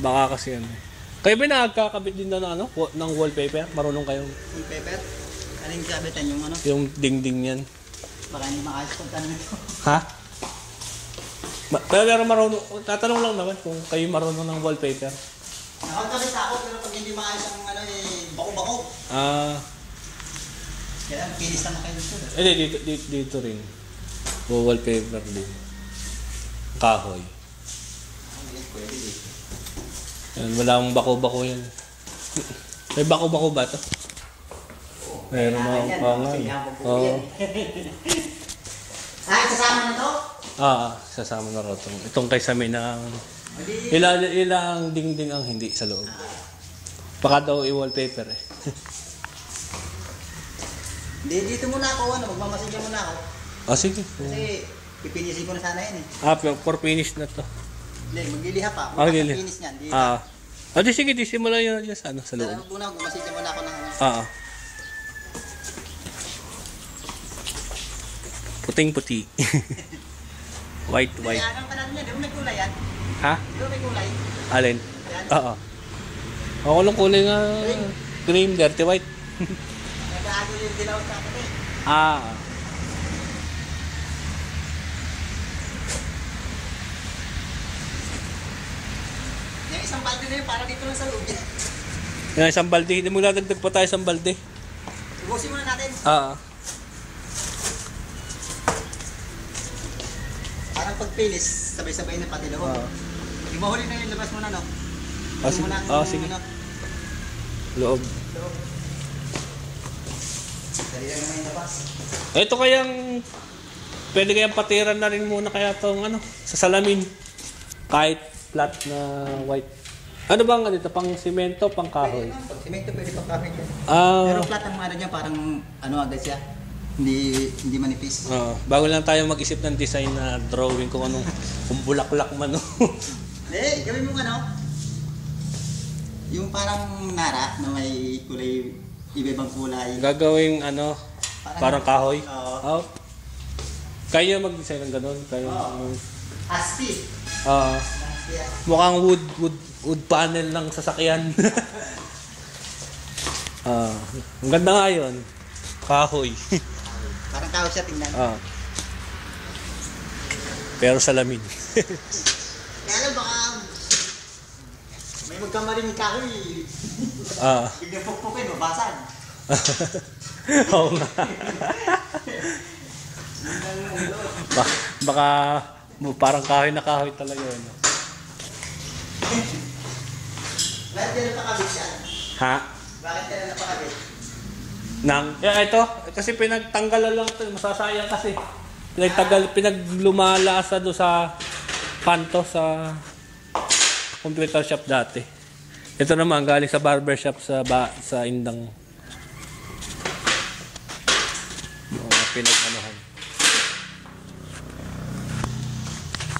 Baka kasi yan. Kayo ba nakakabit din na ng ano? Ng wallpaper? Marunong kayong... Wallpaper? Aling kabitan yung ano? Yung dingding yan. Baka hindi makayos pag tanong ito. Ha? Pero marunong... Tatanong lang naman kung kayo marunong ng wallpaper. Nakakabit ako pero pag hindi makayos ang ano bako-bako. Kaya pinis naman kayo dito. Dito rin. Wallpaper din. Kahoy. Pwede dito. Yan, wala akong bako-bako yan. May bako-bako ba ito? Meron mga oo. Sasama na to? Sasama na rin itong. Itong kaysa may na ilang dingding ang hindi sa loob. Baka daw i-wallpaper eh. Dito muna ako, magmamasigyan muna ako. Sige. Kasi pipinisin ko na sana yan eh. For finish na to. Hindi, magliliha pa. Magliliha. Finish niyan. Sige, simula yun sa loob. Pero muna, magmamasigyan muna ako ng... Puting-puti. White. Kaya pa natin yan, di ba may kulay yan? Ha? Di ba may kulay? Alin? Ako lang kulay nga. Cream, dirty white. Nag-aago yung dilaw sa akin eh. Yung isang balde na yun, para dito lang sa loob yan. Yung isang balde, hindi mo ladagdag pa tayo isang balde. Ubusin muna natin. Parang pag-finish, sabay-sabay na pati loob. Yung mahuli na yun, labas mo na no? Sige. Loob. Dali lang naman yung labas. Ito kayang, pwede kayang patiran na rin muna kaya itong sa salamin. Kahit flat na white. Ano bang dito? Pang simento, pang kahoy? Pag simento, pwede pang kahoy dyan. Pero flat ang mga dyan, parang agad siya. Hindi manipis. Bago lang tayo mag-isip ng design na drawing kung bulaklak man. Hindi, gawin mo yung parang nara na may kulay, iba-ibang kulay. Gagawing parang kahoy? Oo. Kaya mag-design ng gano'n? Asti. Mukhang wood panel ng sasakyan. Ang ganda nga yun. Kahoy. Parang kahoy siya tingnan. Pero salamin. Kaya lang baka may magkamaring kahoy. Biglang pukpukin, mabasan. Oo nga. Baka parang kahoy na kahoy talaga yun. Bakit yan napakabit yan? Ha? Bakit yan napakabit? Ito, kasi pinagtanggalan lang ito, masasayang kasi. Pinaglumalasa doon sa kanto sa computer shop dati. Ito naman galing sa barber shop sa Indang. Pinag-anuhan.